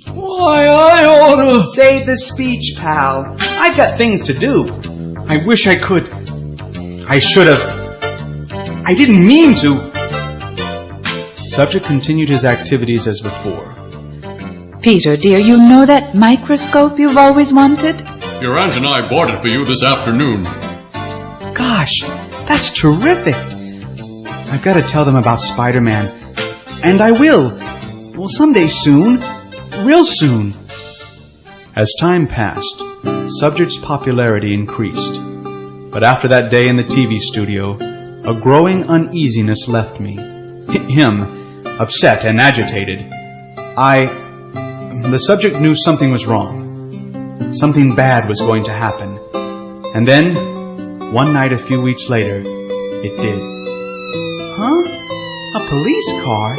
Why, I oughta... Save the speech, pal. I've got things to do. I wish I could. I should have. I didn't mean to. Subject continued his activities as before. Peter, dear, you know that microscope you've always wanted? Your aunt and I bought it for you this afternoon. Gosh, that's terrific. I've got to tell them about Spider-Man. And I will. Well, someday soon. Real soon. As time passed, Subject's popularity increased. But after that day in the TV studio, a growing uneasiness left me. Him, upset and agitated. The subject knew something was wrong. Something bad was going to happen. And then, one night a few weeks later, it did. Huh? A police car?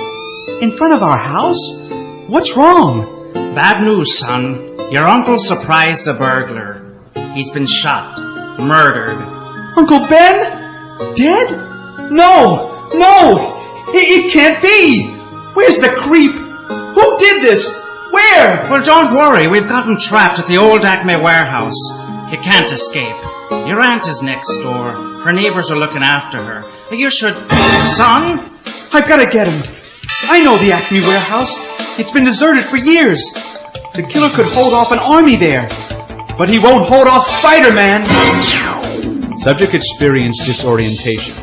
In front of our house? What's wrong? Bad news, son. Your uncle surprised a burglar. He's been shot. Murdered. Uncle Ben? Dead? No! It can't be! Where's the creep? Who did this? Where? Well, don't worry. We've got him trapped at the old Acme Warehouse. He can't escape. Your aunt is next door. Her neighbors are looking after her. You should... Son? I've got to get him. I know the Acme Warehouse. It's been deserted for years. The killer could hold off an army there. But he won't hold off Spider-Man. Subject experienced disorientation.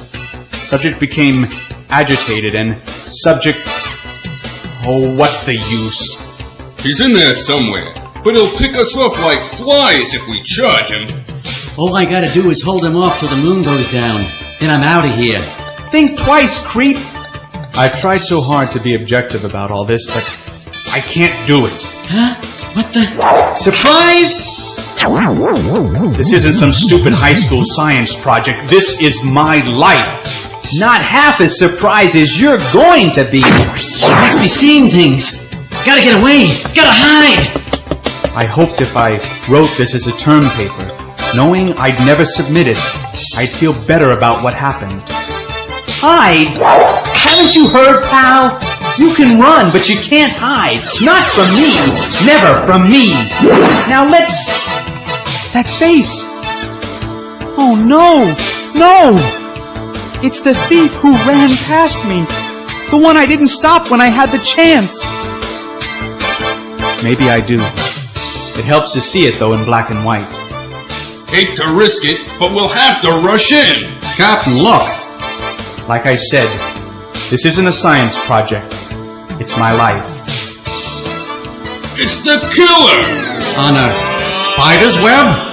Subject became agitated and Subject... Oh, what's the use? He's in there somewhere, but he'll pick us off like flies if we charge him. All I gotta do is hold him off till the moon goes down. Then I'm out of here. Think twice, creep. I've tried so hard to be objective about all this, but I can't do it. Huh? What the... Surprise! This isn't some stupid high school science project. This is my life. Not half as surprised as you're going to be. You must be seeing things. Gotta get away. Gotta hide. I hoped if I wrote this as a term paper, knowing I'd never submit it, I'd feel better about what happened. Hide? Haven't you heard, pal? You can run, but you can't hide. Not from me. Never from me. Now let's... That face. Oh, no. It's the thief who ran past me. The one I didn't stop when I had the chance. Maybe I do. It helps to see it, though, in black and white. Hate to risk it, but we'll have to rush in. Captain, look. Like I said, this isn't a science project. It's my life. It's the killer! On a spider's web?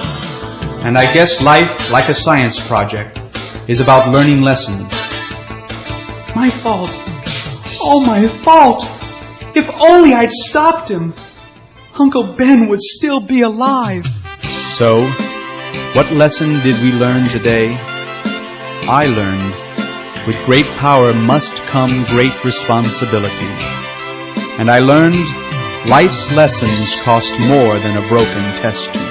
And I guess life, like a science project, is about learning lessons. My fault. Oh, my fault. If only I'd stopped him. Uncle Ben would still be alive. So, what lesson did we learn today? I learned, with great power must come great responsibility. And I learned, life's lessons cost more than a broken test tube.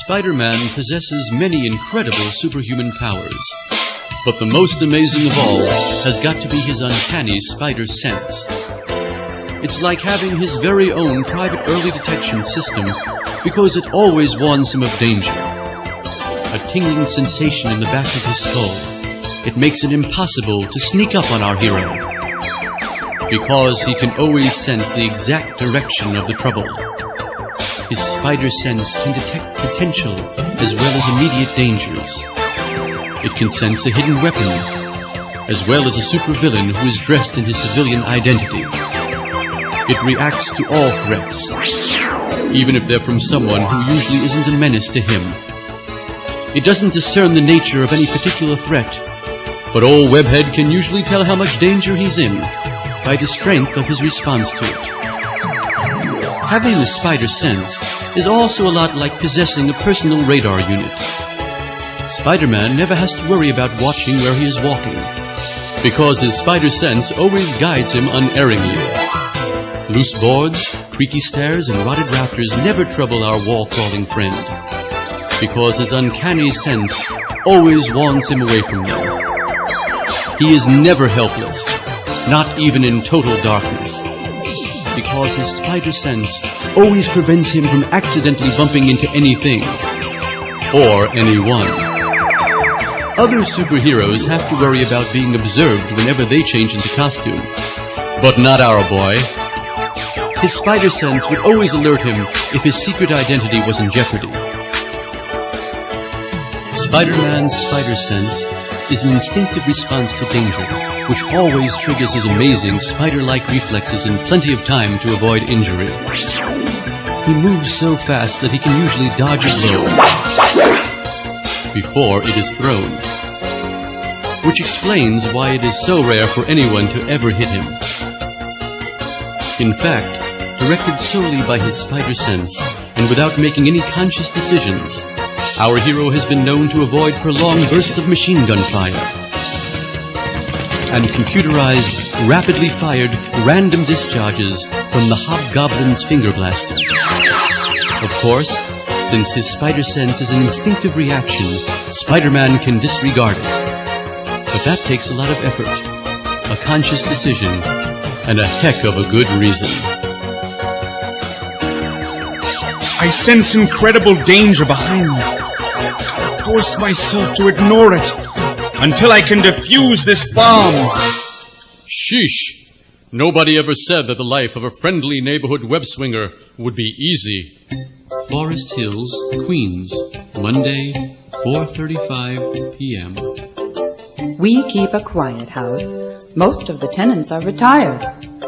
Spider-Man possesses many incredible superhuman powers, but the most amazing of all has got to be his uncanny spider sense. It's like having his very own private early detection system because it always warns him of danger. A tingling sensation in the back of his skull. It makes it impossible to sneak up on our hero because he can always sense the exact direction of the trouble. His spider sense can detect potential as well as immediate dangers. It can sense a hidden weapon, as well as a supervillain who is dressed in his civilian identity. It reacts to all threats, even if they're from someone who usually isn't a menace to him. It doesn't discern the nature of any particular threat, but old Webhead can usually tell how much danger he's in by the strength of his response to it. Having a spider sense is also a lot like possessing a personal radar unit. Spider-Man never has to worry about watching where he is walking, because his spider sense always guides him unerringly. Loose boards, creaky stairs, and rotted rafters never trouble our wall-crawling friend, because his uncanny sense always warns him away from them. he is never helpless, not even in total darkness, because his spider sense always prevents him from accidentally bumping into anything or anyone. Other superheroes have to worry about being observed whenever they change into costume, but not our boy. His spider sense would always alert him if his secret identity was in jeopardy. Spider-Man's spider sense is an instinctive response to danger, which always triggers his amazing spider-like reflexes in plenty of time to avoid injury. He moves so fast that he can usually dodge a blow before it is thrown, which explains why it is so rare for anyone to ever hit him. In fact, directed solely by his spider sense and without making any conscious decisions, our hero has been known to avoid prolonged bursts of machine gun fire and computerized, rapidly fired, random discharges from the Hobgoblin's finger blaster. Of course, since his spider sense is an instinctive reaction, Spider-Man can disregard it. But that takes a lot of effort, a conscious decision, and a heck of a good reason. I sense incredible danger behind me. I force myself to ignore it until I can defuse this bomb. Sheesh. Nobody ever said that the life of a friendly neighborhood web-swinger would be easy. Forest Hills, Queens, Monday, 4:35 p.m. We keep a quiet house. Most of the tenants are retired,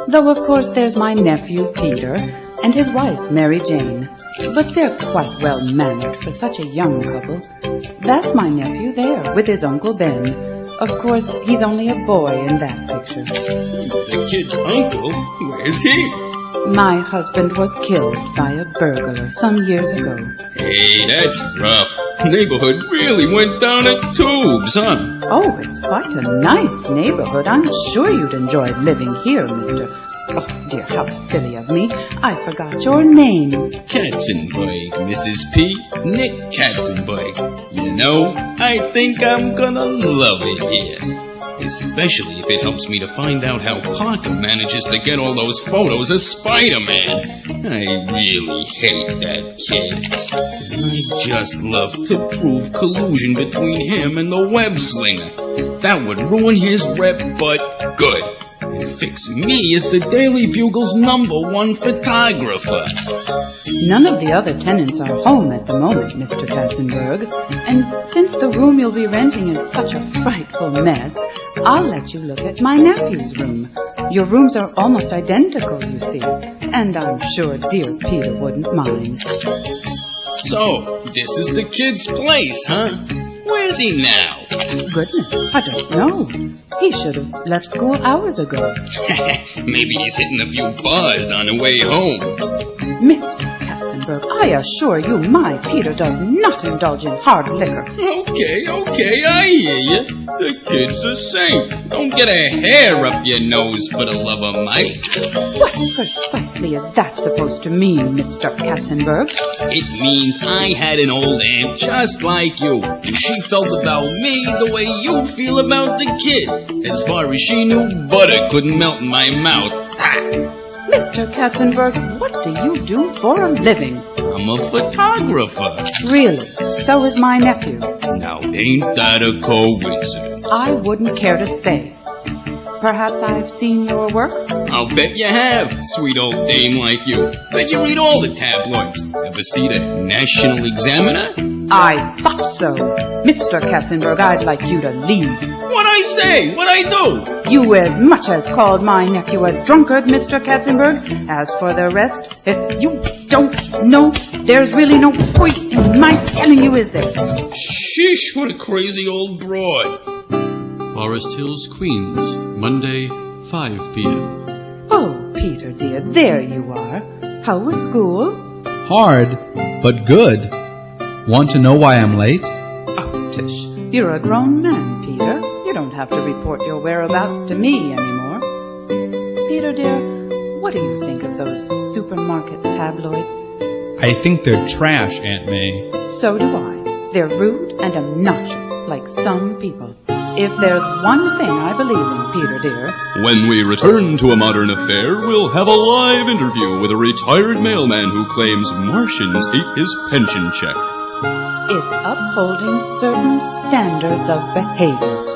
though of course there's my nephew Peter and his wife Mary Jane. But they're quite well mannered for such a young couple. That's my nephew there with his Uncle Ben. Of course, he's only a boy in that picture. The kid's uncle? Where's he? My husband was killed by a burglar some years ago. Hey, that's rough. Neighborhood really went down the tubes, huh? Oh, it's quite a nice neighborhood. I'm sure you'd enjoy living here, Mr. Oh, dear, how silly of me. I forgot your name. Katzenberg, Mrs. P. Nick Katzenberg. You know, I think I'm gonna love it here. Especially if it helps me to find out how Parker manages to get all those photos of Spider-Man. I really hate that kid. I just love to prove collusion between him and the web-slinger. That would ruin his rep, but good. And fix me as the Daily Bugle's #1 photographer. None of the other tenants are home at the moment, Mr. Katzenberg. And since the room you'll be renting is such a frightful mess, I'll let you look at my nephew's room. Your rooms are almost identical, you see. And I'm sure dear Peter wouldn't mind. So, this is the kid's place, huh? Where's he now? Goodness, I don't know. He should have left school hours ago. Maybe he's hitting a few bars on the way home. Mr. Katzenberg, I assure you my Peter does not indulge in hard liquor. Okay, I hear you. The kid's a saint. Don't get a hair up your nose for the love of Mike. What precisely is that supposed to mean, Mr. Katzenberg? It means I had an old aunt just like you. And she felt about me the way you feel about the kid. As far as she knew, butter couldn't melt in my mouth. Mr. Katzenberg, what do you do for a living? I'm a photographer. Really? So is my nephew. Now, ain't that a coincidence? I wouldn't care to say. Perhaps I've seen your work? I'll bet you have, sweet old dame like you. Bet you read all the tabloids. Ever see the National Examiner? I thought so. Mr. Katzenberg, I'd like you to leave. What'd I say? What'd I do? You as much as called my nephew a drunkard, Mr. Katzenberg. As for the rest, if you don't know, there's really no point in my telling you, is there? Sheesh, what a crazy old broad. Forest Hills, Queens, Monday, 5 p.m. Oh, Peter, dear, there you are. How was school? Hard, but good. Want to know why I'm late? Oh, tush. You're a grown man, Peter. You don't have to report your whereabouts to me anymore. Peter, dear, what do you think of those supermarket tabloids? I think they're trash, Aunt May. So do I. They're rude and obnoxious, like some people. If there's one thing I believe in, Peter dear. When we return to A Modern Affair, we'll have a live interview with a retired mailman who claims Martians ate his pension check. It's upholding certain standards of behavior.